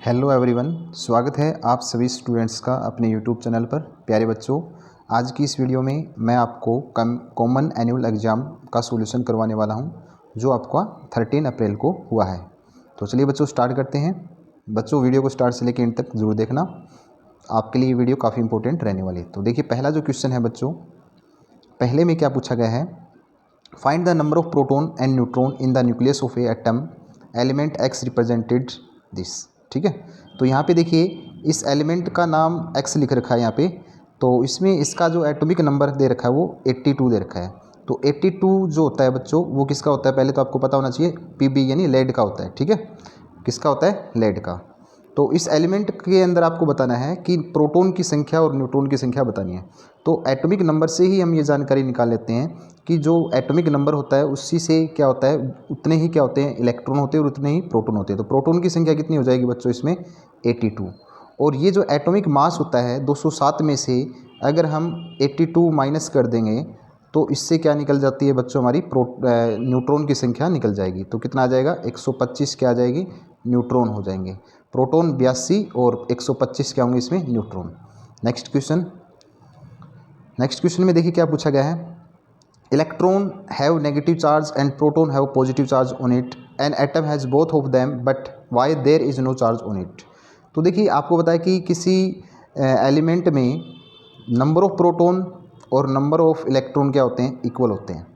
Hello everyone, स्वागत है आप सभी स्टूडेंट्स का अपने यूट्यूब चैनल पर। प्यारे बच्चों, आज की इस वीडियो में मैं आपको कॉमन एनुअल एग्ज़ाम का सॉल्यूशन करवाने वाला हूं, जो आपका 13 अप्रैल को हुआ है। तो चलिए बच्चों स्टार्ट करते हैं। बच्चों वीडियो को स्टार्ट से लेकर एंड तक जरूर देखना, आपके लिए वीडियो काफ़ी इंपॉर्टेंट रहने वाली है। तो देखिए पहला जो क्वेश्चन है बच्चों, पहले में क्या पूछा गया है, find the number of proton and neutron in the nucleus of A atom element x represented this. ठीक है, तो यहाँ पे देखिए इस एलिमेंट का नाम एक्स लिख रखा है यहाँ पे, तो इसमें इसका जो एटॉमिक नंबर दे रखा है वो 82 दे रखा है। तो 82 जो होता है बच्चों वो किसका होता है, पहले तो आपको पता होना चाहिए, पीबी यानी लेड का होता है। ठीक है, किसका होता है, लेड का। तो इस एलिमेंट के अंदर आपको बताना है कि प्रोटॉन की संख्या और न्यूट्रॉन की संख्या बतानी है। तो एटॉमिक नंबर से ही हम ये जानकारी निकाल लेते हैं कि जो एटॉमिक नंबर होता है उसी से क्या होता है, उतने ही क्या होते हैं, इलेक्ट्रॉन होते हैं और उतने ही प्रोटॉन होते हैं। तो प्रोटॉन की संख्या कितनी हो जाएगी बच्चों इसमें, 82। और ये जो एटॉमिक मास होता है 207 में से अगर हम 82 माइनस कर देंगे तो इससे क्या निकल जाती है बच्चों, हमारी न्यूट्रॉन की संख्या निकल जाएगी। तो कितना आ जाएगा, 125 क्या आ जाएगी, न्यूट्रॉन हो जाएंगे। प्रोटॉन 82 और 125 क्या होंगे इसमें, न्यूट्रॉन। नेक्स्ट क्वेश्चन में देखिए क्या पूछा गया है, electron have negative charge and proton have positive charge on it, an atom has both of them but why there is no charge on it. तो देखिए आपको बताया कि किसी एलिमेंट में नंबर ऑफ प्रोटॉन और नंबर ऑफ इलेक्ट्रॉन क्या होते हैं, इक्वल होते हैं।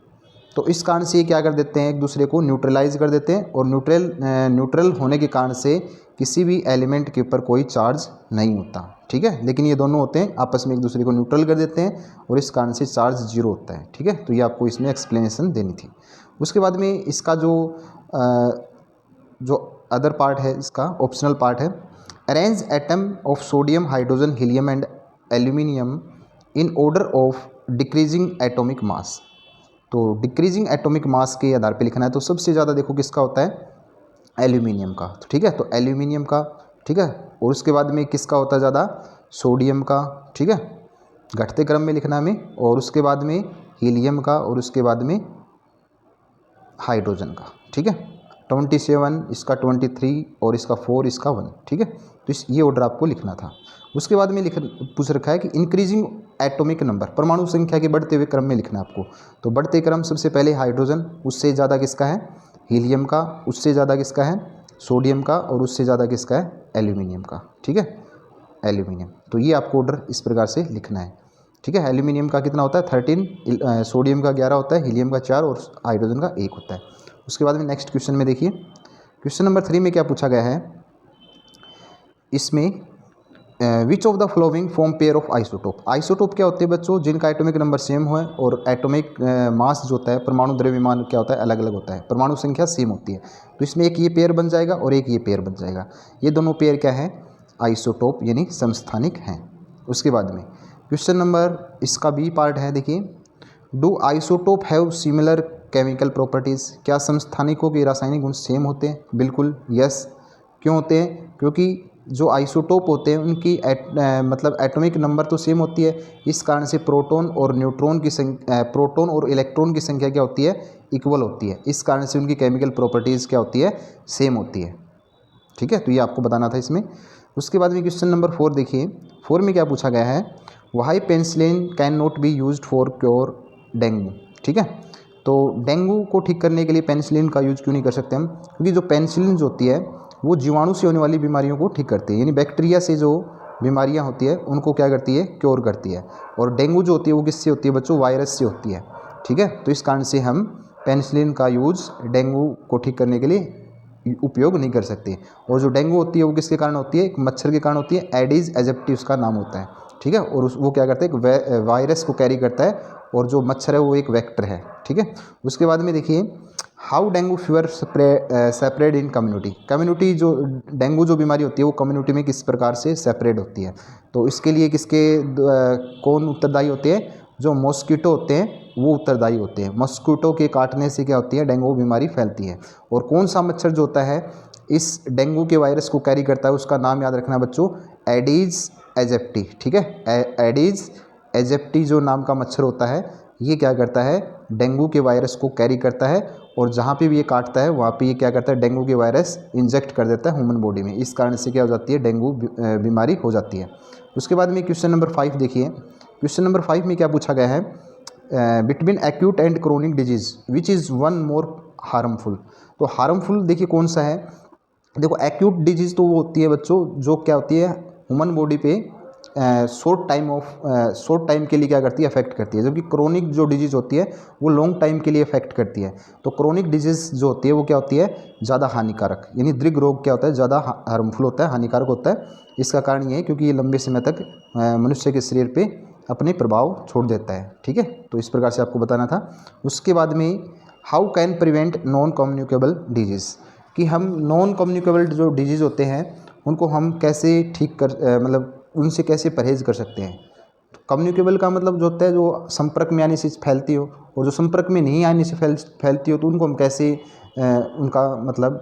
तो इस कारण से ये क्या कर देते हैं, एक दूसरे को न्यूट्रलाइज कर देते हैं, और न्यूट्रल होने के कारण से किसी भी एलिमेंट के ऊपर कोई चार्ज नहीं होता। ठीक है, लेकिन ये दोनों होते हैं आपस में एक दूसरे को न्यूट्रल कर देते हैं और इस कारण से चार्ज जीरो होता है। ठीक है, तो ये आपको इसमें एक्सप्लेनेशन देनी थी। उसके बाद में इसका जो अदर पार्ट है, इसका ऑप्शनल पार्ट है, arrange atom of sodium hydrogen helium and aluminium in order of decreasing atomic mass. तो डिक्रीजिंग एटॉमिक मास के आधार पे लिखना है। तो सबसे ज़्यादा देखो किसका होता है, एल्यूमिनियम का। तो ठीक है, तो एल्यूमिनियम का। ठीक है, और उसके बाद में किसका होता है ज़्यादा, सोडियम का। ठीक है, घटते क्रम में लिखना हमें, और उसके बाद में हीलियम का, और उसके बाद में हाइड्रोजन का। ठीक है, 27, इसका 23 और इसका 4, इसका 1। ठीक है, तो ये ऑर्डर आपको लिखना था। उसके बाद में पूछ रखा है कि इंक्रीजिंग एटॉमिक नंबर, परमाणु संख्या के बढ़ते हुए क्रम में लिखना है आपको। तो बढ़ते क्रम सबसे पहले हाइड्रोजन, उससे ज़्यादा किसका है, हीलियम का, उससे ज़्यादा किसका है, सोडियम का, और उससे ज़्यादा किसका है, एल्यूमिनियम का। ठीक है, एल्यूमिनियम। तो ये आपको ऑर्डर इस प्रकार से लिखना है। ठीक है, एल्यूमिनियम का कितना होता है, 13, सोडियम का 11 होता है, हीलियम का 4 और हाइड्रोजन का 1 होता है। उसके बाद में नेक्स्ट क्वेश्चन में देखिए, क्वेश्चन नंबर 3 में क्या पूछा गया है, इसमें विच of the flowing form pair of isotope. Isotope क्या होते हैं बच्चों, जिनका एटॉमिक नंबर सेम हो और एटॉमिक मास जो होता है, परमाणु द्रव्यमान क्या होता है, अलग अलग होता है, परमाणु संख्या सेम होती है। तो इसमें एक ये पेयर बन जाएगा और एक ये पेयर बन जाएगा। ये दोनों पेयर क्या है, आइसोटोप यानी समस्थानिक हैं। उसके बाद में क्वेश्चन नंबर, इसका बी पार्ट है, देखिए, do isotope have similar chemical properties. क्या समस्थानिकों के रासायनिक गुण सेम होते हैं, बिल्कुल यस। क्यों होते हैं, क्योंकि जो आइसोटोप होते हैं उनकी मतलब एटॉमिक नंबर तो सेम होती है, इस कारण से प्रोटॉन और न्यूट्रॉन की प्रोटॉन और इलेक्ट्रॉन की संख्या क्या होती है, इक्वल होती है। इस कारण से उनकी केमिकल प्रॉपर्टीज़ क्या होती है, सेम होती है। ठीक है, तो ये आपको बताना था इसमें। उसके बाद में क्वेश्चन नंबर 4 देखिए, 4 में क्या पूछा गया है, why penicillin can not be used for cure dengue. ठीक है, तो डेंगू को ठीक करने के लिए पेनिसिलिन का यूज क्यों नहीं कर सकते हम, क्योंकि जो पेनिसिलिन जो होती है वो जीवाणु से होने वाली बीमारियों को ठीक करती है, यानी बैक्टीरिया से जो बीमारियां होती है उनको क्या करती है, क्योर करती है। और डेंगू जो होती है वो किससे होती है बच्चों, वायरस से होती है। ठीक है, तो इस कारण से हम पेनिसिलिन का यूज़ डेंगू को ठीक करने के लिए उपयोग नहीं कर सकते। और जो डेंगू होती है वो किसके कारण होती है, एक मच्छर के कारण होती है, एडिस एजिप्टी उसका नाम होता है। ठीक है, और वो क्या करता है, एक वायरस को कैरी करता है, और जो मच्छर है वो एक वेक्टर है। ठीक है, उसके बाद में देखिए, how dengue fever separate in community जो डेंगू जो बीमारी होती है वो कम्युनिटी में किस प्रकार से सेपरेट होती है। तो इसके लिए कौन उत्तरदायी होते हैं, जो मॉस्किटो होते हैं वो उत्तरदायी होते हैं। मॉस्किटो के काटने से क्या होती है, डेंगू बीमारी फैलती है। और कौन सा मच्छर जो होता है इस डेंगू के वायरस को कैरी करता है, उसका नाम याद रखना बच्चों, एडिस एजिप्टी। ठीक है, एडिस एजिप्टी जो नाम का मच्छर होता है ये क्या करता है, डेंगू के वायरस को कैरी करता है और जहाँ पे भी ये काटता है वहाँ पे ये क्या करता है, डेंगू के वायरस इंजेक्ट कर देता है ह्यूमन बॉडी में। इस कारण से क्या हो जाती है, डेंगू बीमारी हो जाती है। उसके बाद में क्वेश्चन नंबर 5 देखिए। क्वेश्चन नंबर 5 में क्या पूछा गया है, between acute and chronic disease which is one more harmful. तो हार्मफुल देखिए कौन सा है, देखो एक्यूट डिजीज़ तो वो होती है बच्चों जो क्या होती है ह्यूमन बॉडी पे शॉर्ट टाइम के लिए क्या करती है, अफेक्ट करती है, जबकि क्रोनिक जो डिजीज़ होती है वो लॉन्ग टाइम के लिए अफेक्ट करती है। तो क्रोनिक डिजीज़ जो होती है वो क्या होती है, ज़्यादा हानिकारक, यानी दीर्घ रोग क्या होता है, ज़्यादा हार्मफुल होता है, हानिकारक होता है। इसका कारण ये है क्योंकि ये लंबे समय तक मनुष्य के शरीर पे अपने प्रभाव छोड़ देता है। ठीक है, तो इस प्रकार से आपको बताना था। उसके बाद में how can prevent non communicable disease, कि हम नॉन कम्युनिकेबल जो डिजीज़ होते हैं उनको हम कैसे ठीक कर मतलब उनसे कैसे परहेज़ कर सकते हैं। कम्युनिकेबल का मतलब जो होता है जो संपर्क में आने से फैलती हो, और जो संपर्क में नहीं आने से फैलती हो तो उनको हम कैसे उनका मतलब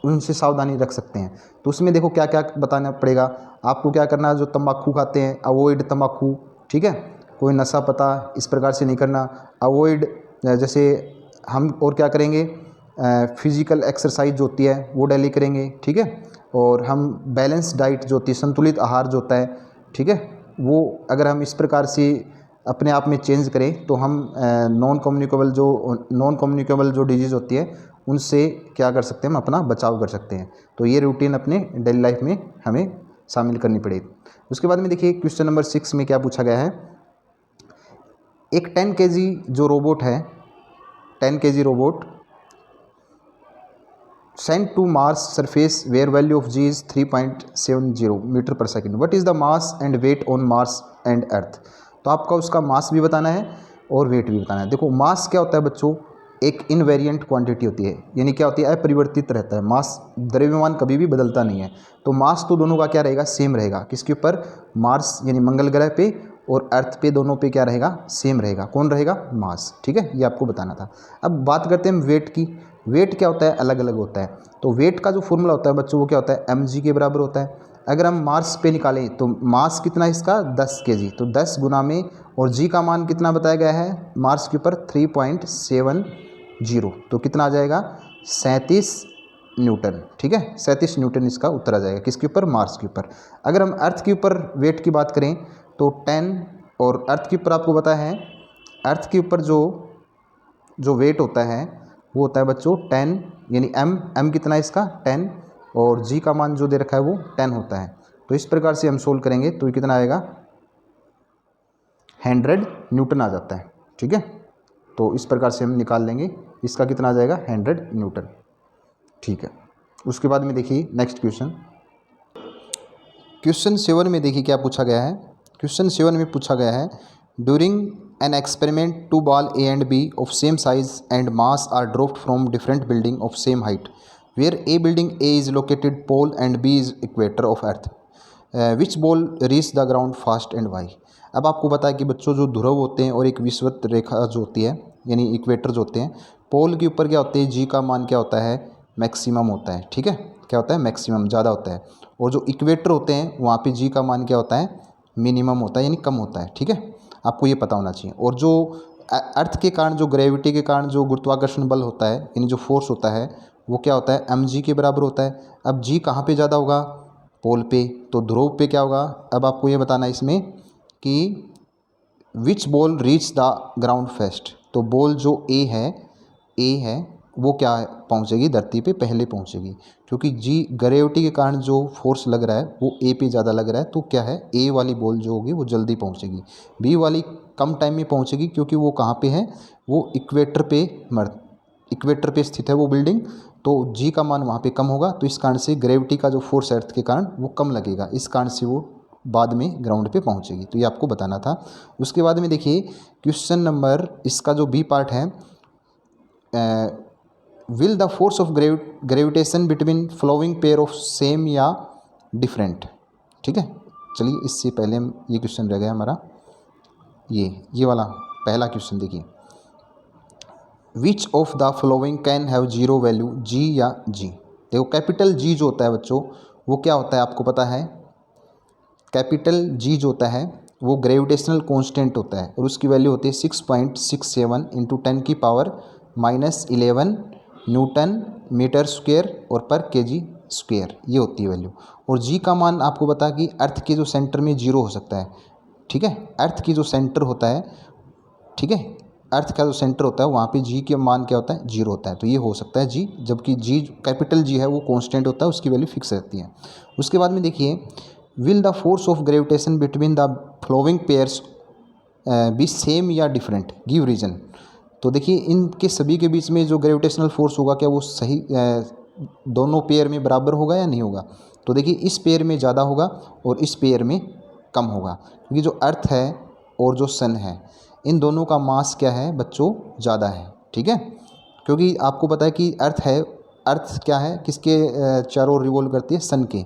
उनसे सावधानी रख सकते हैं। तो उसमें देखो क्या क्या बताना पड़ेगा आपको। क्या करना है, जो तंबाकू खाते हैं अवॉइड तंबाकू, ठीक है, कोई नशा पता इस प्रकार से नहीं करना, अवॉइड जैसे हम और क्या करेंगे, फिजिकल एक्सरसाइज जो होती है वो डेली करेंगे, ठीक है, और हम बैलेंस डाइट जो होती है, संतुलित आहार जो होता है, ठीक है, वो अगर हम इस प्रकार से अपने आप में चेंज करें तो हम नॉन कम्युनिकेबल जो डिजीज़ होती है उनसे क्या कर सकते हैं, हम अपना बचाव कर सकते हैं। तो ये रूटीन अपने डेली लाइफ में हमें शामिल करनी पड़ेगी। उसके बाद में देखिए क्वेश्चन नंबर 6 में क्या पूछा गया है, एक 10 kg जो रोबोट है, 10 kg robot sent to Mars surface where value of g is 3.70 metre per second, what is the mass and weight on Mars and earth. तो आपका उसका मास भी बताना है और वेट भी बताना है। देखो मास क्या होता है बच्चों, एक इनवेरिएंट क्वांटिटी होती है, यानी क्या होती है, अपरिवर्तित रहता है मास, द्रव्यमान कभी भी बदलता नहीं है। तो मास तो दोनों का क्या रहेगा, सेम रहेगा। किसके ऊपर, मार्स यानी मंगल ग्रह पे और अर्थ पे, दोनों पे क्या रहेगा, सेम रहेगा। कौन रहेगा, मास। ठीक है, ये आपको बताना था। अब बात करते हैं वेट की। वेट क्या होता है, अलग अलग होता है। तो वेट का जो फॉर्मूला होता है बच्चों वो क्या होता है, mg के बराबर होता है। अगर हम मार्स पे निकालें तो मास कितना है इसका, 10 kg, तो 10 गुना में, और g का मान कितना बताया गया है मार्स के ऊपर 3.70, तो कितना आ जाएगा 37 न्यूटन। ठीक है, 37 न्यूटन इसका उत्तर आ जाएगा। किसके ऊपर, मार्स के ऊपर। अगर हम अर्थ के ऊपर वेट की बात करें तो 10, और अर्थ के ऊपर आपको पता है अर्थ के ऊपर जो वेट होता है वो होता है बच्चों 10, यानी m कितना है इसका 10, और g का मान जो दे रखा है वो 10 होता है। तो इस प्रकार से हम सोल्व करेंगे तो कितना आएगा, 100 न्यूटन आ जाता है। ठीक है, तो इस प्रकार से हम निकाल लेंगे, इसका कितना आ जाएगा 100 न्यूटन। ठीक है, उसके बाद में देखिए नेक्स्ट क्वेश्चन। क्वेश्चन 7 में देखिए क्या पूछा गया है। क्वेश्चन 7 में पूछा गया है, during an experiment 2 ball A and B of same size and mass are dropped from different building of same height, where A building A is located pole and B is equator of earth, which ball reach the ground fast and why। अब आपको पता है कि बच्चों जो ध्रुव होते हैं और एक विषुवत रेखा जो होती है यानी इक्वेटर जो होते हैं, पोल के ऊपर क्या होते हैं, जी का मान क्या होता है, मैक्सिमम होता है। ठीक है, क्या होता है, मैक्सिमम ज़्यादा होता है, और जो इक्वेटर होते हैं वहाँ पे जी का मान क्या होता है, मिनिमम होता है, यानी कम होता है। ठीक है, आपको ये पता होना चाहिए। और जो अर्थ के कारण, जो ग्रेविटी के कारण जो गुरुत्वाकर्षण बल होता है, यानी जो फोर्स होता है वो क्या होता है, mg के बराबर होता है। अब g कहाँ पे ज़्यादा होगा, पोल पे, तो ध्रुव पे क्या होगा। अब आपको ये बताना है इसमें कि which ball reach the ground first, तो बॉल जो ए है वो क्या पहुंचेगी, धरती पे पहले पहुंचेगी, क्योंकि जी ग्रेविटी के कारण जो फोर्स लग रहा है वो ए पे ज़्यादा लग रहा है, तो क्या है, ए वाली बॉल जो होगी वो जल्दी पहुंचेगी, बी वाली कम टाइम में पहुंचेगी, क्योंकि वो कहाँ पे है, वो इक्वेटर पे स्थित है वो बिल्डिंग, तो जी का मान वहाँ पे कम होगा, तो इस कारण से ग्रेविटी का जो फोर्स अर्थ के कारण वो कम लगेगा, इस कारण से वो बाद में ग्राउंड पे पहुंचेगी। तो ये आपको बताना था। उसके बाद में देखिए क्वेश्चन नंबर, इसका जो बी पार्ट है, will the force of gravitation between flowing pair of same या डिफरेंट। ठीक है, चलिए इससे पहले हम ये क्वेश्चन रह गया हमारा, ये वाला पहला क्वेश्चन देखिए, which of the following can have zero value, G या जी। देखो कैपिटल जी जो होता है बच्चों वो क्या होता है आपको पता है, कैपिटल जी जो होता है वो ग्रेविटेशनल कांस्टेंट होता है, और उसकी वैल्यू होती है 6.67 × 10⁻⁻⁹ -11 न्यूटन मीटर स्क्वायर और पर केजी स्क्वायर, ये होती है वैल्यू। और जी का मान आपको बता कि अर्थ के जो सेंटर में जीरो हो सकता है, ठीक है, अर्थ की जो सेंटर होता है, ठीक है, अर्थ का जो सेंटर होता है वहाँ पे जी के मान क्या होता है, जीरो होता है। तो ये हो सकता है जी, जबकि जी कैपिटल जी है वो कांस्टेंट होता है, उसकी वैल्यू फिक्स रहती है। उसके बाद में देखिए, will the force of gravitation between the flowing pairs B same या डिफरेंट, गिव रीजन। तो देखिए इनके सभी के बीच में जो ग्रेविटेशनल फोर्स होगा क्या वो सही दोनों पेयर में बराबर होगा या नहीं होगा। तो देखिए इस पेयर में ज़्यादा होगा और इस पेयर में कम होगा, क्योंकि जो अर्थ है और जो सन है इन दोनों का मास क्या है बच्चों, ज़्यादा है, ठीक है। क्योंकि आपको पता है कि अर्थ है, अर्थ क्या है, किसके चारों ओर रिवॉल्व करती है, सन के,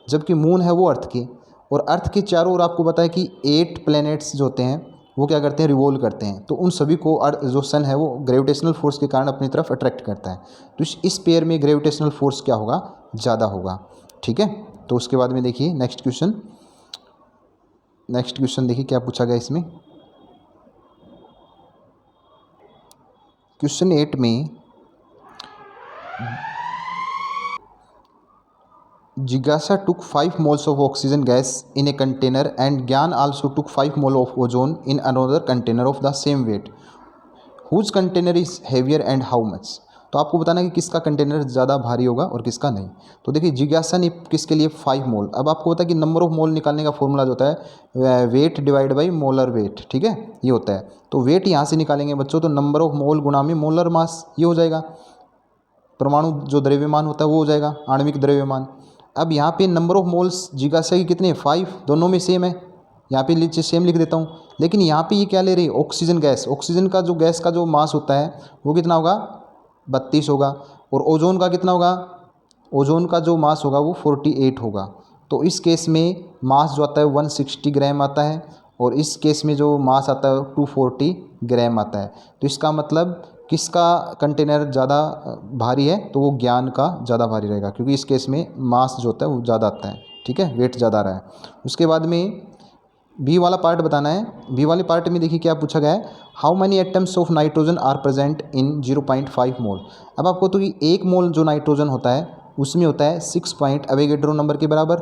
जबकि मून है वो अर्थ के। और अर्थ के चारों ओर आपको पता है कि 8 प्लैनेट्स जो होते हैं वो क्या करते हैं, रिवॉल्व करते हैं। तो उन सभी को अर्थ जो सन है वो ग्रेविटेशनल फोर्स के कारण अपनी तरफ अट्रैक्ट करता है। तो इस पेयर में ग्रेविटेशनल फोर्स क्या होगा, ज़्यादा होगा, ठीक है। तो उसके बाद में देखिए नेक्स्ट क्वेश्चन देखिए क्या पूछा गया इसमें। क्वेश्चन 8 में जिज्ञासा took 5 moles of oxygen gas in a container and Gyan also took 5 mole of ozone in another container of the same weight. Whose container is heavier and how much? तो आपको बताना है कि किसका कंटेनर ज़्यादा भारी होगा और किसका नहीं। तो देखिए जिज्ञासा ने किसके लिए 5 मोल। अब आपको पता है कि नंबर ऑफ मोल निकालने का फॉर्मूला जो होता है weight divide by molar weight, ठीक है, ये होता है। तो वेट यहाँ से निकालेंगे बच्चों, तो नंबर ऑफ मोल गुणा में मोलर मास, ये हो जाएगा। परमाणु जो द्रव्यमान होता है वो हो जाएगा आणविक द्रव्यमान। अब यहाँ पे नंबर ऑफ मोल्स जिज्ञासा की कितने, 5, दोनों में सेम है, यहाँ पे नीचे सेम लिख देता हूँ। लेकिन यहाँ पे ये क्या ले रही है, ऑक्सीजन गैस। ऑक्सीजन का जो गैस का जो मास होता है वो कितना होगा, 32 होगा। और ओजोन का कितना होगा, ओजोन का जो मास होगा वो 48 होगा। तो इस केस में मास जो आता है 160 ग्राम आता है और इस केस में जो मास आता है 240 ग्राम आता है। तो इसका मतलब किसका कंटेनर ज़्यादा भारी है, तो वो ज्ञान का ज़्यादा भारी रहेगा, क्योंकि इस केस में मास जो होता है वो ज़्यादा आता है, ठीक है, वेट ज़्यादा रहा है। उसके बाद में बी वाला पार्ट बताना है। बी वाले पार्ट में देखिए क्या पूछा गया है, how many atoms of nitrogen are present in 0.5 mole. अब आपको तो कि 1 मोल जो नाइट्रोजन होता है उसमें होता है 6 पॉइंट एवोगैड्रो नंबर के बराबर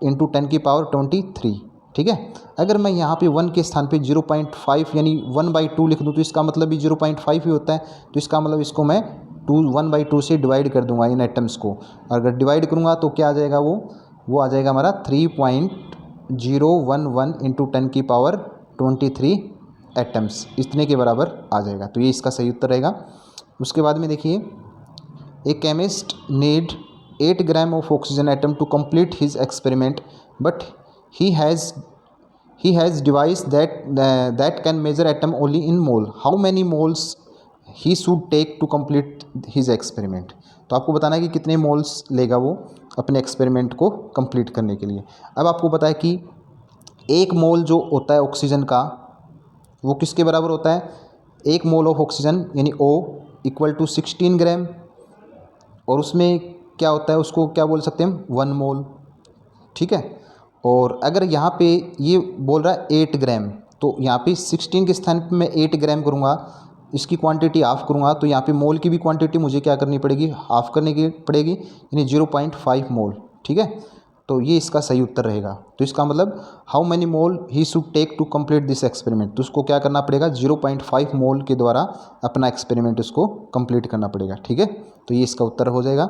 इंटू 10⁻23, ठीक है। अगर मैं यहाँ पे 1 के स्थान पे 0.5 यानी 1/2 लिख दूँ तो इसका मतलब भी 0.5 ही होता है। तो इसका मतलब इसको मैं 1/2 से डिवाइड कर दूंगा इन एटम्स को। अगर डिवाइड करूँगा तो क्या आ जाएगा, वो आ जाएगा हमारा 3.011 इंटू 10⁻23 एटम्स, इतने के बराबर आ जाएगा। तो ये इसका सही उत्तर रहेगा। उसके बाद में देखिए, a chemist need 8 gram of oxygen atom to complete his experiment but he has device that can measure atom only in mole. How many moles he should take to complete his experiment? तो आपको बताना है कि कितने moles लेगा वो अपने experiment को कंप्लीट करने के लिए। अब आपको पता है कि 1 मोल जो होता है ऑक्सीजन का वो किसके बराबर होता है, 1 मोल ऑफ ऑक्सीजन यानी O इक्वल टू 16 ग्राम। और उसमें क्या होता है, उसको क्या बोल सकते हैं हम, 1 मोल, ठीक है। और अगर यहाँ पे ये बोल रहा है 8 ग्राम, तो यहाँ पे 16 के स्थान पे मैं 8 ग्राम करूँगा, इसकी क्वांटिटी हाफ करूँगा, तो यहाँ पे मोल की भी क्वांटिटी मुझे क्या करनी पड़ेगी, हाफ करने की पड़ेगी, यानी 0.5 मोल, ठीक है। तो ये इसका सही उत्तर रहेगा। तो इसका मतलब how many mole he should take to complete this experiment, तो उसको क्या करना पड़ेगा, 0.5 मोल के द्वारा अपना एक्सपेरिमेंट उसको कंप्लीट करना पड़ेगा, ठीक है। तो ये इसका उत्तर हो जाएगा।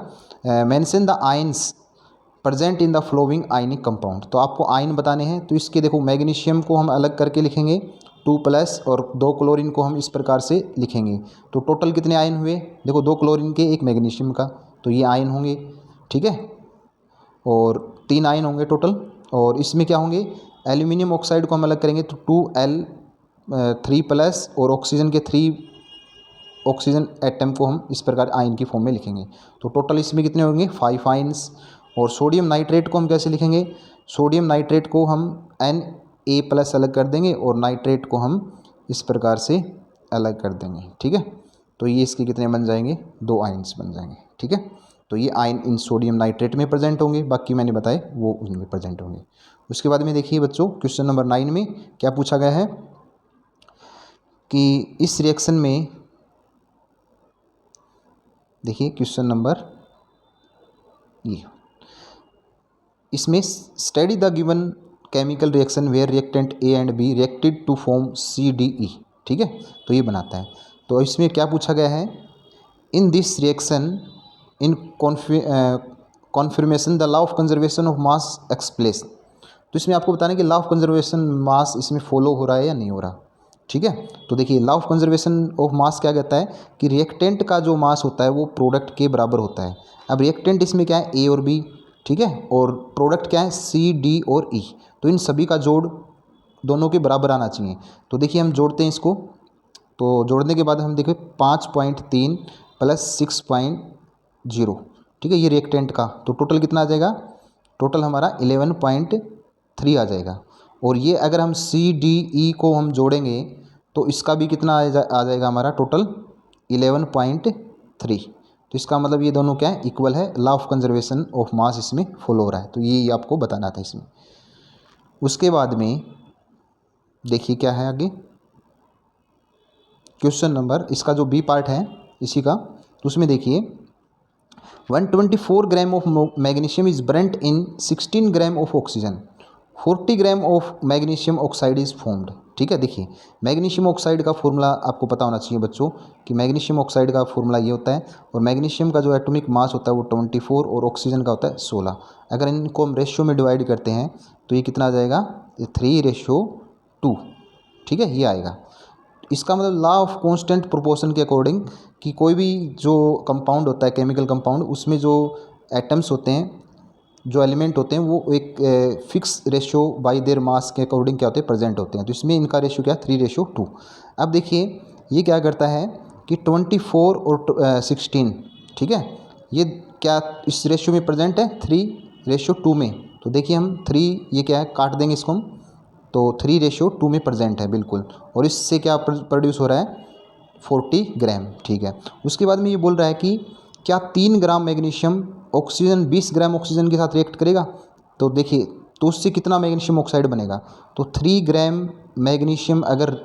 Mention the ions present in the flowing ionic compound. तो आपको आयन बताने हैं, तो इसके देखो मैग्नीशियम को हम अलग करके लिखेंगे 2+ और 2 क्लोरीन को हम इस प्रकार से लिखेंगे। तो टोटल कितने आयन हुए, देखो 2 क्लोरीन के 1 मैग्नीशियम का, तो ये आयन होंगे, ठीक है। और 3 आयन होंगे टोटल। और इसमें क्या होंगे, एल्यूमिनियम ऑक्साइड को हम अलग करेंगे तो 2L3+ और ऑक्सीजन के 3 ऑक्सीजन एटम को हम इस प्रकार आयन की फॉर्म में लिखेंगे। तो टोटल इसमें कितने होंगे, 5 आयन्स। और सोडियम नाइट्रेट को हम कैसे लिखेंगे, सोडियम नाइट्रेट को हम Na+ अलग कर देंगे और नाइट्रेट को हम इस प्रकार से अलग कर देंगे, ठीक है। तो ये इसके कितने बन जाएंगे, 2 आयन्स बन जाएंगे, ठीक है। तो ये आयन इन सोडियम नाइट्रेट में प्रेजेंट होंगे, बाकी मैंने बताए वो उनमें प्रेजेंट होंगे। उसके बाद में देखिए बच्चों, क्वेश्चन नंबर 9 में क्या पूछा गया है कि इस रिएक्शन में देखिए क्वेश्चन नंबर ये, इसमें study the given chemical reaction where reactant A and B reacted to form CDE, ठीक है। तो ये बनाता है। तो इसमें क्या पूछा गया है, in this reaction in confirmation the law of conservation of mass explain. तो इसमें आपको बताना है कि लॉ ऑफ कंजर्वेशन मास इसमें फॉलो हो रहा है या नहीं हो रहा, ठीक है। तो देखिए लॉ ऑफ कंजर्वेशन ऑफ मास क्या कहता है कि रिएक्टेंट का जो मास होता है वो प्रोडक्ट के बराबर होता है। अब रिएक्टेंट इसमें क्या है, ए और बी, ठीक है, और प्रोडक्ट क्या है, CD और E। तो इन सभी का जोड़ दोनों के बराबर आना चाहिए। तो देखिए हम जोड़ते हैं इसको, तो जोड़ने के बाद हम देखिए 5.3 प्लस 6.0, ठीक है, ये रिएक्टेंट का। तो टोटल कितना आ जाएगा, टोटल हमारा 11.3 आ जाएगा। और ये अगर हम CDE को हम जोड़ेंगे तो इसका भी कितना आ जाएगा हमारा टोटल 11.3। तो इसका मतलब ये दोनों क्या है, इक्वल है। लॉ ऑफ कंजर्वेशन ऑफ मास इसमें फॉलो हो रहा है। तो ये आपको बताना था इसमें। उसके बाद में देखिए क्या है आगे क्वेश्चन नंबर, इसका जो बी पार्ट है इसी का, तो उसमें देखिए 124 gram of magnesium is Brent in 16 gram of oxygen, 40 gram of magnesium oxide is formed, ठीक है। देखिए मैग्नीशियम ऑक्साइड का फॉर्मूला आपको पता होना चाहिए बच्चों कि मैग्नीशियम ऑक्साइड का फॉर्मूला ये होता है, और मैग्नीशियम का जो एटॉमिक मास होता है वो 24 और ऑक्सीजन का होता है 16। अगर इनको हम रेशियो में डिवाइड करते हैं तो ये कितना आ जाएगा, 3:2, ठीक है, ये आएगा। इसका मतलब लॉ ऑफ कांस्टेंट प्रोपोर्शन के अकॉर्डिंग कि कोई भी जो कंपाउंड होता है, केमिकल कंपाउंड, उसमें जो एटम्स होते हैं, जो एलिमेंट होते हैं, वो एक fix ratio by their mass के अकॉर्डिंग क्या होते हैं, प्रेजेंट होते हैं। तो इसमें इनका रेशियो क्या है, 3:2। अब देखिए ये क्या करता है कि 24 और 16, ठीक है, ये क्या इस रेशियो में प्रेजेंट है, 3:2 में। तो देखिए हम 3 ये क्या है, काट देंगे इसको हम, तो 3:2 में प्रेजेंट है बिल्कुल। और इससे क्या प्रोड्यूस हो रहा है, 40 ग्राम, ठीक है। उसके बाद में ये बोल रहा है कि क्या 3 ग्राम मैग्नीशियम ऑक्सीजन 20 ग्राम ऑक्सीजन के साथ रिएक्ट करेगा। तो देखिए तो उससे कितना मैग्नीशियम ऑक्साइड बनेगा, तो 3 ग्राम मैग्नीशियम अगर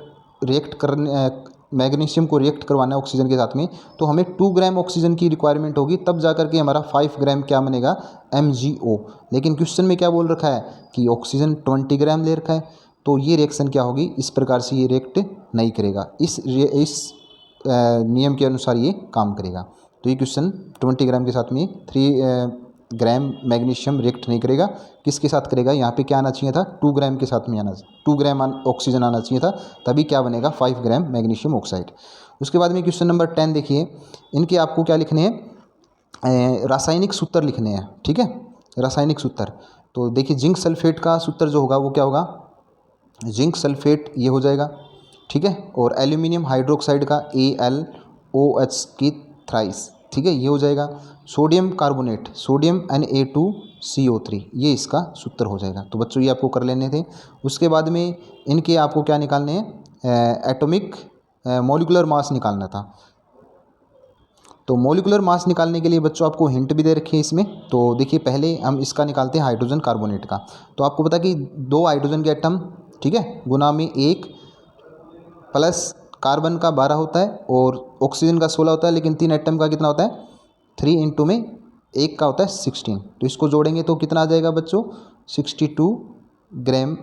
रिएक्ट करने मैग्नीशियम को रिएक्ट करवाना है ऑक्सीजन के साथ में, तो हमें 2 ग्राम ऑक्सीजन की रिक्वायरमेंट होगी, तब जा करके हमारा 5 ग्राम क्या बनेगा, MgO। लेकिन क्वेश्चन में क्या बोल रखा है कि ऑक्सीजन 20 ग्राम ले रखा है, तो ये रिएक्शन क्या होगी, इस प्रकार से ये रिएक्ट नहीं करेगा, इस नियम के अनुसार ये काम करेगा। तो ये क्वेश्चन 20 ग्राम के साथ में 3 ग्राम मैग्नीशियम रिएक्ट नहीं करेगा, किसके साथ करेगा, यहाँ पे क्या आना चाहिए था, 2 ग्राम के साथ में आना, 2 ग्राम ऑक्सीजन आना चाहिए था, तभी क्या बनेगा, 5 ग्राम मैग्नीशियम ऑक्साइड। उसके बाद में क्वेश्चन नंबर 10 देखिए, इनके आपको क्या लिखने हैं, रासायनिक सूत्र लिखने हैं, ठीक है, रासायनिक सूत्र। तो देखिए जिंक सल्फेट का सूत्र जो होगा वो क्या होगा, जिंक सल्फेट ये हो जाएगा, ठीक है, और एल्यूमिनियम हाइड्रोक्साइड का AlOH की थ्राइस, ठीक है, ये हो जाएगा। सोडियम कार्बोनेट, सोडियम Na2CO3, ये इसका सूत्र हो जाएगा। तो बच्चों ये आपको कर लेने थे। उसके बाद में इनके आपको क्या निकालने हैं, एटॉमिक मॉलिक्यूलर मास निकालना था। तो मॉलिक्यूलर मास निकालने के लिए बच्चों आपको हिंट भी दे रखी है इसमें। तो देखिए पहले हम इसका निकालते हैं हाइड्रोजन कार्बोनेट का। तो आपको पता कि 2 हाइड्रोजन के एटम, ठीक है, गुना में 1 प्लस कार्बन का 12 होता है और ऑक्सीजन का 16 होता है, लेकिन 3 एटम का कितना होता है, 3 इंटू में 1 का होता है 16। तो इसको जोड़ेंगे तो कितना आ जाएगा बच्चों, 62 ग्राम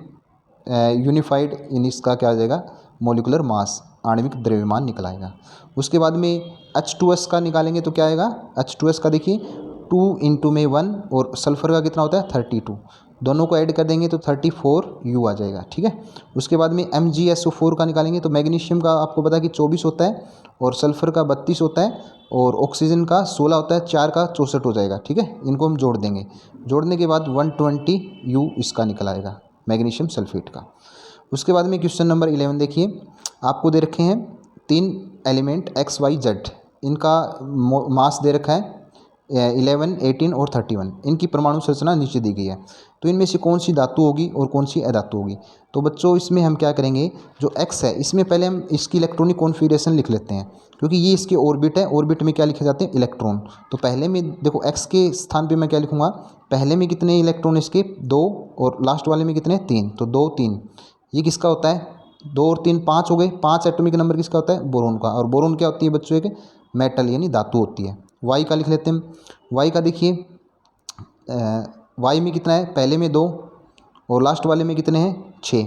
यूनिफाइड इन इसका क्या आ जाएगा, मॉलिक्यूलर मास, आणविक द्रव्यमान निकल आएगा। उसके बाद में H2S का निकालेंगे तो क्या आएगा, H2S का देखिए 2 इंटू में 1 और सल्फर का कितना होता है 32, दोनों को ऐड कर देंगे तो 34U आ जाएगा, ठीक है। उसके बाद में MgSO4 का निकालेंगे तो मैग्नीशियम का आपको पता है कि 24 होता है और सल्फर का 32 होता है और ऑक्सीजन का 16 होता है, 4 का 64 हो जाएगा, ठीक है। इनको हम जोड़ देंगे, जोड़ने के बाद 120U इसका निकल आएगा मैग्नीशियम सल्फेट का। उसके बाद में क्वेश्चन नंबर 11 देखिए, आपको दे रखे हैं 3 एलिमेंट XYZ, इनका मास दे रखा है 11, 18 और 31, इनकी परमाणु संरचना नीचे दी गई है। तो इनमें से कौन सी धातु होगी और कौन सी अधातु होगी। तो बच्चों इसमें हम क्या करेंगे, जो X है इसमें पहले हम इसकी इलेक्ट्रॉनिक कॉन्फ़िगरेशन लिख लेते हैं, क्योंकि ये इसके ऑर्बिट है, ऑर्बिट में क्या लिखे जाते हैं, इलेक्ट्रॉन। तो पहले में देखो X के स्थान पर मैं क्या लिखूँगा, पहले में कितने इलेक्ट्रॉन इसके 2 और लास्ट वाले में कितने 3, तो 2 3, ये किसका होता है, 2 और 3 5 हो गए, 5 एटॉमिक नंबर किसका होता है, बोरोन का। और बोरोन क्या होती है बच्चों, एक मेटल यानी धातु होती है। वाई का लिख लेते हैं। वाई का देखिए, वाई में कितना है, पहले में 2 और लास्ट वाले में कितने हैं 6,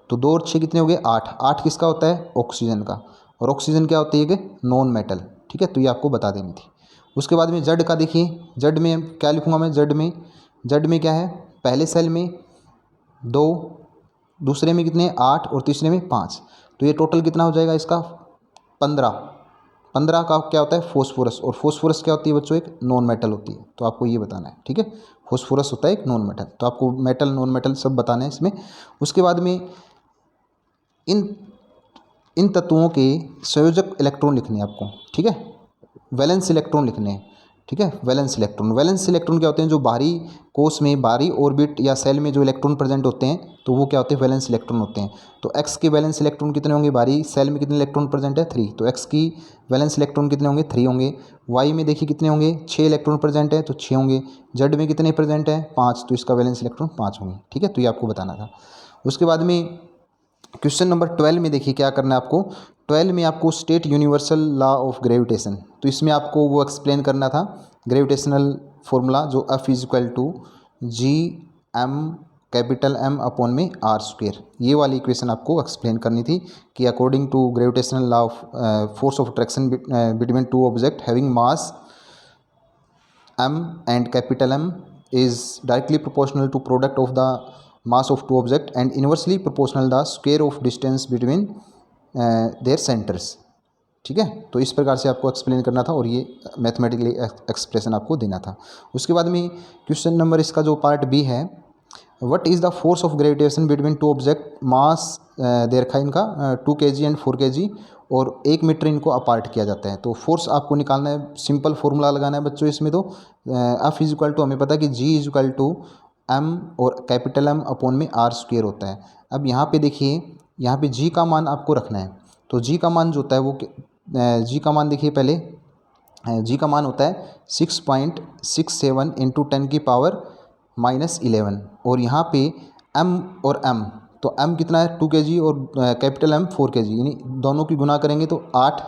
तो 2 और 6 कितने हो गए 8। 8 किसका होता है, ऑक्सीजन का, और ऑक्सीजन क्या होती है कि नॉन मेटल, ठीक है, तो ये आपको बता देनी थी। उसके बाद में जड का देखिए, जड में क्या लिखूँगा मैं, जड में क्या है, पहले सेल में 2, दूसरे में कितने 8 और तीसरे में 5, तो ये टोटल कितना हो जाएगा इसका 15। 15 का क्या होता है फॉस्फोरस, और फॉस्फोरस क्या होती है बच्चों, एक नॉन मेटल होती है, तो आपको ये बताना है, ठीक है। फॉस्फोरस होता है एक नॉन मेटल, तो आपको मेटल नॉन मेटल सब बताना है इसमें। उसके बाद में इन तत्वों के संयोजक इलेक्ट्रॉन लिखने हैं आपको, ठीक है, वैलेंस इलेक्ट्रॉन लिखने हैं, ठीक है। वैलेंस इलेक्ट्रॉन क्या होते हैं, जो बाहरी कोष में, बाहरी ऑर्बिट या सेल में जो इलेक्ट्रॉन प्रेजेंट होते हैं, तो वो क्या होते हैं, वैलेंस इलेक्ट्रॉन होते हैं। तो एक्स के वैलेंस इलेक्ट्रॉन कितने होंगे, बाहरी सेल में कितने इलेक्ट्रॉन प्रेजेंट है 3, तो एक्स की वैलेंस इलेक्ट्रॉन कितने होंगे 3 होंगे। वाई में देखिए कितने होंगे 6 इलेक्ट्रॉन प्रेजेंट है, तो 6 होंगे। जेड में कितने प्रेजेंट है 5, तो इसका वैलेंस इलेक्ट्रॉन 5 होंगे, ठीक है, तो ये आपको बताना था। उसके बाद में क्वेश्चन नंबर 12 में देखिए क्या करना है आपको। 12 में आपको state universal law of gravitation, तो इसमें आपको वो एक्सप्लेन करना था ग्रेविटेशनल फॉर्मूला, जो F is equal to G M capital M upon में आर स्क्वेयर, ये वाली इक्वेशन आपको एक्सप्लेन करनी थी कि according to gravitational law of force of attraction between two object having mass m and capital M is directly proportional to product of the mass of two objects and inversely proportional the square of distance between their centers, ठीक है। तो इस प्रकार से आपको explain करना था और ये मैथमेटिकली एक्सप्रेशन आपको देना था। उसके बाद में क्वेश्चन नंबर इसका जो पार्ट बी है, what is the force of gravitation between two object mass देर खा इनका 2 kg एंड 4 kg और 1 मीटर इनको अपार्ट किया जाता है। तो फोर्स आपको निकालना है, सिंपल फार्मूला लगाना है बच्चों इसमें। तो एफ इज इक्वल टू हमें पता है कि जी इज इक्वल टू एम और कैपिटल एम अपॉन में आर स्क्वेयर होता है। अब यहाँ पे देखिए, यहाँ पे जी का मान आपको रखना है, तो जी का मान जो होता है वो जी का मान देखिए पहले, जी का मान होता है 6.67 इंटू 10 की पावर -11, और यहाँ पे m और m, तो m कितना है 2 kg और कैपिटल M 4 kg, यानी दोनों की गुना करेंगे तो 8,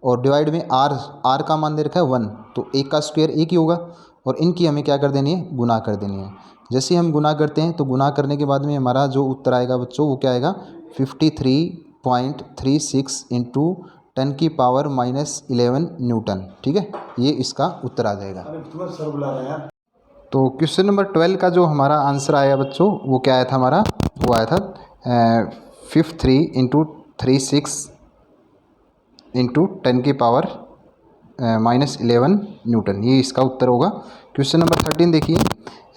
और डिवाइड में r का मान दे रखा है 1, तो एक का स्क्वायर एक ही होगा, और इनकी हमें क्या कर देनी है, गुना कर देनी है। जैसे हम गुना करते हैं तो गुना करने के बाद में हमारा जो उत्तर आएगा बच्चों वो क्या आएगा 53.36 इंटू 10 की पावर -11 न्यूटन, ठीक है, ये इसका उत्तर आ जाएगा। तो क्वेश्चन नंबर 12 का जो हमारा आंसर आया बच्चों वो क्या आया था हमारा, वो आया था 53 इंटू 36 इंटू 10 की पावर -11 न्यूटन, ये इसका उत्तर होगा। क्वेश्चन नंबर 13 देखिए,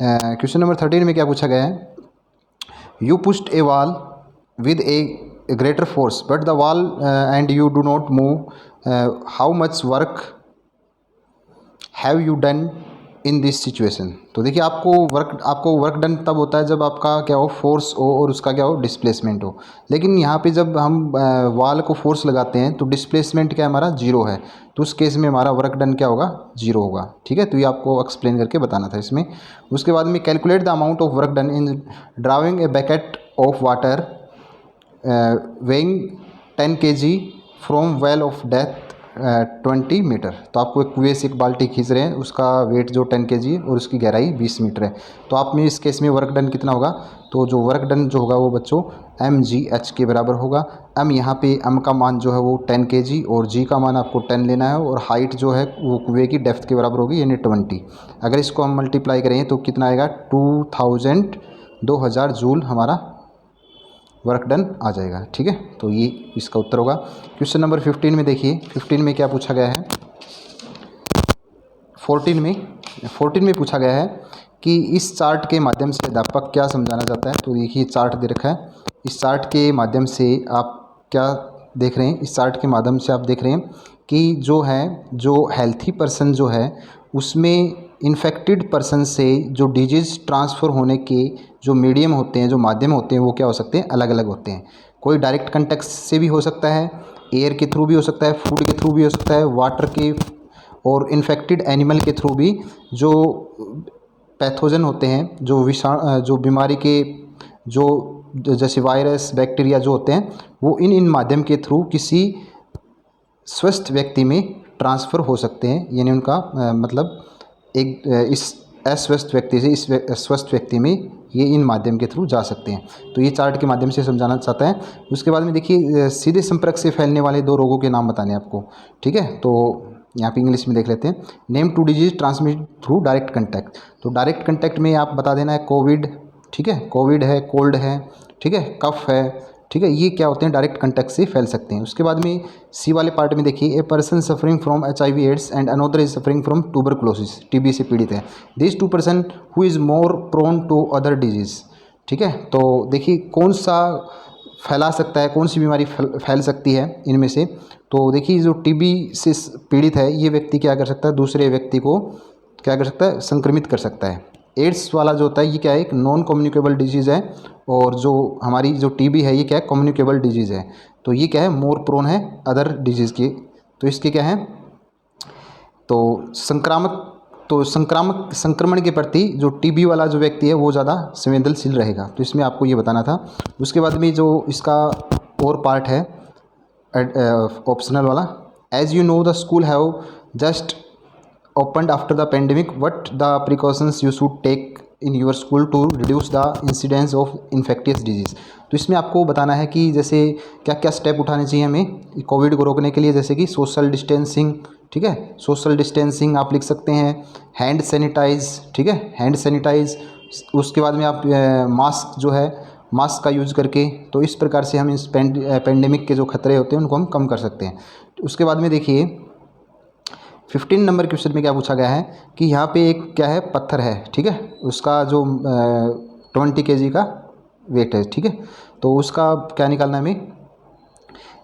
क्वेश्चन नंबर 13 में क्या पूछा गया है, you pushed A wall with A greater force but the wall and you do not move, how much work have you done in this situation. तो देखिए आपको वर्क डन तब होता है जब आपका क्या हो, फोर्स हो और उसका क्या हो, डिस्प्लेसमेंट हो। लेकिन यहाँ पे जब हम वॉल को फोर्स लगाते हैं तो डिस्प्लेसमेंट क्या हमारा 0 है, तो उस केस में हमारा वर्क डन क्या होगा 0 होगा, ठीक है। तो ये आपको एक्सप्लेन करके बताना था इसमें। उसके बाद में calculate the amount of work done in driving a bucket of water weighing 10 kg from well of depth 20 metre. तो आपको एक कुएं से एक बाल्टी खींच रहे हैं, उसका वेट जो 10 kg है और उसकी गहराई 20 मीटर है। तो आप में इस केस में वर्क डन कितना होगा, तो जो वर्क डन जो होगा वो बच्चों mgh के बराबर होगा। m यहाँ पे m का मान जो है वो 10 kg और g का मान आपको 10 लेना है, और हाइट जो है वो कुएं की डेप्थ के बराबर होगी यानी 20। अगर इसको हम मल्टीप्लाई करें तो कितना आएगा 2000 जूल हमारा वर्क डन आ जाएगा, ठीक है। तो ये इसका उत्तर होगा। क्वेश्चन नंबर 15 में देखिए, 15 में क्या पूछा गया है, 14 में पूछा गया है कि इस चार्ट के माध्यम से अध्यापक क्या समझाना चाहता है। तो देखिए चार्ट दे रखा है, इस चार्ट के माध्यम से आप क्या देख रहे हैं, इस चार्ट के माध्यम से आप देख रहे हैं कि जो हेल्थी पर्सन जो है उसमें इन्फेक्टेड पर्सन से जो डिजीज़ ट्रांसफ़र होने के जो मीडियम होते हैं, जो माध्यम होते हैं, वो क्या हो सकते हैं, अलग अलग होते हैं। कोई डायरेक्ट कंटेक्ट से भी हो सकता है, एयर के थ्रू भी हो सकता है, फूड के थ्रू भी हो सकता है, वाटर के और इन्फेक्टेड एनिमल के थ्रू भी। जो पैथोजन होते हैं, जो बीमारी के जो जैसे वायरस बैक्टीरिया जो होते हैं वो इन माध्यम के थ्रू किसी स्वस्थ व्यक्ति में ट्रांसफ़र हो सकते हैं, यानी उनका मतलब एक इस अस्वस्थ व्यक्ति से इस स्वस्थ व्यक्ति में ये इन माध्यम के थ्रू जा सकते हैं। तो ये चार्ट के माध्यम से समझाना चाहता है। उसके बाद में देखिए सीधे संपर्क से फैलने वाले 2 रोगों के नाम बताने आपको, ठीक है। तो यहाँ पे इंग्लिश में देख लेते हैं। Name 2 disease transmit through direct contact. तो डायरेक्ट कंटैक्ट में आप बता देना है कोविड, ठीक है, कोविड है, कोल्ड है, ठीक है, कफ है, ठीक है, ये क्या होते हैं, डायरेक्ट कंटैक्ट से फैल सकते हैं। उसके बाद में सी वाले पार्ट में देखिए, a person suffering from HIV AIDS and another is suffering from tuberculosis, TB से पीड़ित है। This 2 person who is more prone to other disease, ठीक है। तो देखिए कौन सा फैला सकता है, कौन सी बीमारी फैल सकती है इनमें से। तो देखिए जो TB से पीड़ित है ये व्यक्ति क्या कर सकता है, दूसरे व्यक्ति को क्या कर सकता है, संक्रमित कर सकता है। एड्स वाला जो होता है ये क्या है, एक नॉन कम्युनिकेबल डिजीज़ है, और जो हमारी जो TB है ये क्या है, कम्युनिकेबल डिजीज़ है। तो ये क्या है, मोर प्रोन है अदर डिजीज़ की। तो इसके क्या है, तो संक्रमण के प्रति जो TB वाला जो व्यक्ति है वो ज़्यादा संवेदनशील रहेगा। तो इसमें आपको ये बताना था। उसके बाद में जो इसका और पार्ट है ऑप्शनल वाला, as you know the school have just opened after the pandemic, what the precautions you should take in your school to reduce the incidence of infectious disease। तो इसमें आपको बताना है कि जैसे क्या क्या स्टेप उठाने चाहिए हमें कोविड को रोकने के लिए, जैसे कि सोशल डिस्टेंसिंग, ठीक है, सोशल डिस्टेंसिंग आप लिख सकते हैं, हैंड सैनिटाइज, ठीक है, हैंड सैनिटाइज। उसके बाद में आप मास्क जो है, मास्क का यूज़ करके, तो इस प्रकार से हम इस पेंडेमिक के जो खतरे होते हैं उनको हम कम कर सकते हैं। उसके बाद में देखिए 15 नंबर क्वेश्चन में क्या पूछा गया है कि यहाँ पे एक क्या है, पत्थर है, ठीक है, उसका जो 20 kg का वेट है, ठीक है। तो उसका क्या निकालना है हमें,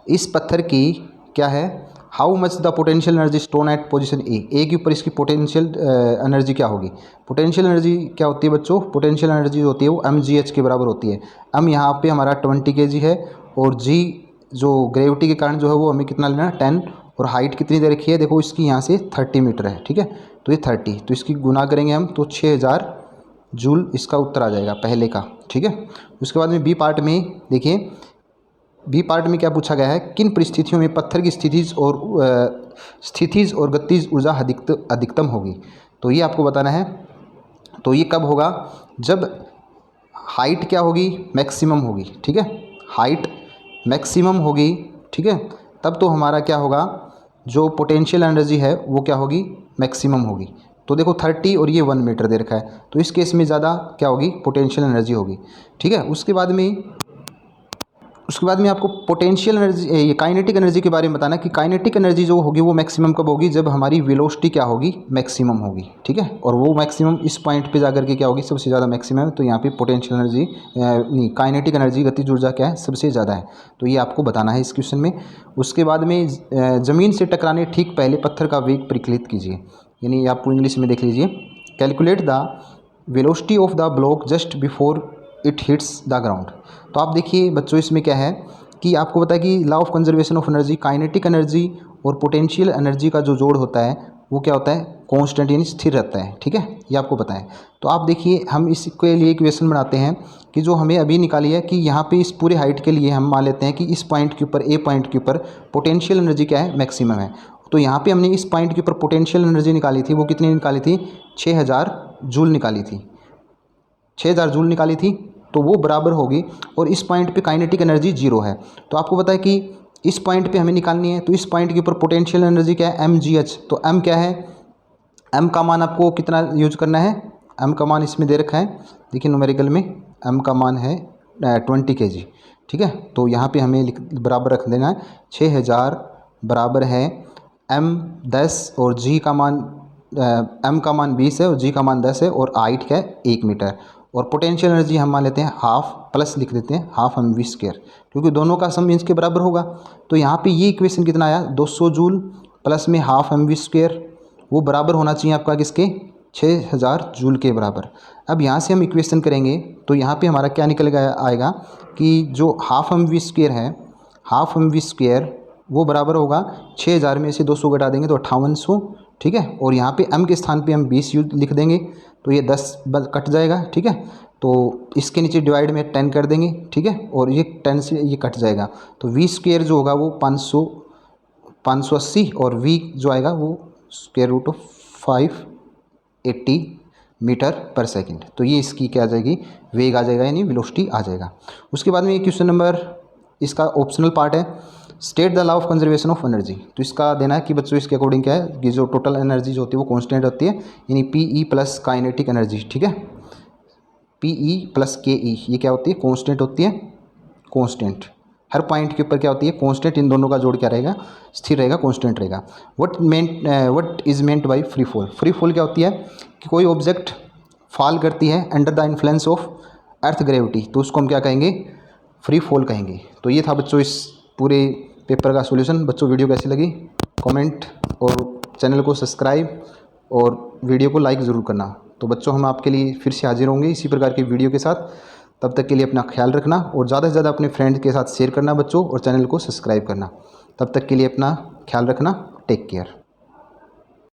इस पत्थर की क्या है, how much the potential energy stone at position A के ऊपर इसकी पोटेंशियल एनर्जी क्या होगी। पोटेंशियल एनर्जी क्या होती है बच्चों, पोटेंशियल एनर्जी जो होती है वो mgh के बराबर होती है। यहाँ पे हमारा 20 kg है, और g जो ग्रेविटी के कारण जो है वो हमें कितना लेना है, 10, और हाइट कितनी दे रखी है, देखो इसकी यहाँ से 30 मीटर है, ठीक है। तो ये 30, तो इसकी गुना करेंगे हम तो 6000 जूल इसका उत्तर आ जाएगा पहले का, ठीक है। उसके बाद में बी पार्ट में देखिए, बी पार्ट में क्या पूछा गया है, किन परिस्थितियों में पत्थर की स्थितिज और गतिज ऊर्जा अधिकतम होगी। तो ये आपको बताना है। तो ये कब होगा, जब हाइट क्या होगी, मैक्सिमम होगी, ठीक है, हाइट मैक्सिमम होगी, ठीक है, तब तो हमारा क्या होगा, जो पोटेंशियल एनर्जी है वो क्या होगी, मैक्सिमम होगी। तो देखो 30 और ये 1 मीटर दे रखा है, तो इस केस में ज़्यादा क्या होगी, पोटेंशियल एनर्जी होगी, ठीक है। उसके बाद में आपको पोटेंशियल एनर्जी, ये काइनेटिक एनर्जी के बारे में बताना कि काइनेटिक एनर्जी जो होगी वो मैक्सिमम कब होगी, जब हमारी वेलोसिटी क्या होगी, मैक्सिमम होगी, ठीक है। और वो मैक्सिमम इस पॉइंट पे जाकर के क्या होगी, सबसे ज़्यादा मैक्सिमम है। तो यहाँ पे पोटेंशियल एनर्जी नहीं, काइनेटिक एनर्जी, गतिज ऊर्जा क्या है, सबसे ज़्यादा है। तो ये आपको बताना है इस क्वेश्चन में। उसके बाद में ज़मीन से टकराने ठीक पहले पत्थर का वेग परिकलित कीजिए, यानी आपको इंग्लिश में देख लीजिए, calculate the velocity of the block just before it hits the ground. तो आप देखिए बच्चों, इसमें क्या है कि आपको पता है कि law of conservation of energy, kinetic energy और पोटेंशियल एनर्जी का जो जोड़ होता है वो क्या होता है, कांस्टेंट, यानी स्थिर रहता है, ठीक है, ये आपको पता है। तो आप देखिए, हम इसके लिए इक्वेशन बनाते हैं कि जो हमें अभी निकाली है कि यहाँ पे इस पूरे हाइट के लिए हम मान लेते हैं कि इस पॉइंट के ऊपर, ए पॉइंट के ऊपर पोटेंशियल एनर्जी क्या है, मैक्सिमम है। तो यहाँ पे हमने इस पॉइंट के ऊपर पोटेंशियल एनर्जी निकाली थी, वो कितनी निकाली थी, 6000 जूल निकाली थी, 6000 जूल निकाली थी। तो वो बराबर होगी, और इस पॉइंट पे काइनेटिक एनर्जी 0 है। तो आपको पता है कि इस पॉइंट पे हमें निकालनी है, तो इस पॉइंट के ऊपर पोटेंशियल एनर्जी क्या है, mgh। तो m क्या है, m का मान आपको कितना यूज करना है, m का मान इसमें दे रखा है, देखिए न्यूमेरिकल में m का मान है 20 kg, ठीक है। तो यहाँ पे हमें बराबर रख देना है, 6000 बराबर है m 10, और g का मान m का मान 20 है, और g का मान 10 है, और हाइट क्या है, 1 मीटर। और पोटेंशियल एनर्जी हम मान लेते हैं हाफ, प्लस लिख देते हैं हाफ mv², क्योंकि दोनों का सम इसके बराबर होगा। तो यहाँ पे ये इक्वेशन कितना आया, 200 जूल प्लस में हाफ mv², वो बराबर होना चाहिए आपका किसके, 6000 जूल के बराबर। अब यहाँ से हम इक्वेशन करेंगे तो यहाँ पे हमारा क्या निकल गया आएगा कि जो हाफ mv² है, हाफ mv² वो बराबर होगा 6000 में से 200 घटा देंगे तो 5800, ठीक है। और यहाँ पे m के स्थान पे हम 20 लिख देंगे, तो ये 10 कट जाएगा, ठीक है। तो इसके नीचे डिवाइड में 10 कर देंगे, ठीक है, और ये 10 से ये कट जाएगा, तो v² जो होगा वो 580 और v जो आएगा वो स्क्वायर रूट ऑफ 580 मीटर पर सेकंड। तो ये इसकी क्या आ जाएगी, वेग आ जाएगा, यानी वेलोसिटी आ जाएगा। उसके बाद में ये क्वेश्चन नंबर, इसका ऑप्शनल पार्ट है, state the law of conservation of energy. तो इसका देना है कि बच्चों इसके अकॉर्डिंग क्या है कि जो टोटल एनर्जी जो होती है वो कांस्टेंट होती है, यानी पी प्लस काइनेटिक एनर्जी, ठीक है, पी प्लस के ये क्या होती है, कांस्टेंट होती है, कांस्टेंट हर पॉइंट के ऊपर क्या होती है, कांस्टेंट, इन दोनों का जोड़ क्या रहेगा, स्थिर रहेगा, कांस्टेंट रहेगा। What is meant by free fall. Free fall क्या होती है कि कोई ऑब्जेक्ट फॉल करती है under the influence of earth gravity, तो उसको हम क्या कहेंगे, फ्री फॉल कहेंगे। तो ये था बच्चों इस पूरे पेपर का सॉल्यूशन। बच्चों वीडियो कैसी लगी कमेंट और चैनल को सब्सक्राइब और वीडियो को लाइक ज़रूर करना। तो बच्चों हम आपके लिए फिर से हाजिर होंगे इसी प्रकार की वीडियो के साथ। तब तक के लिए अपना ख्याल रखना और ज़्यादा से ज़्यादा अपने फ्रेंड के साथ शेयर करना बच्चों, और चैनल को सब्सक्राइब करना। तब तक के लिए अपना ख्याल रखना, टेक केयर।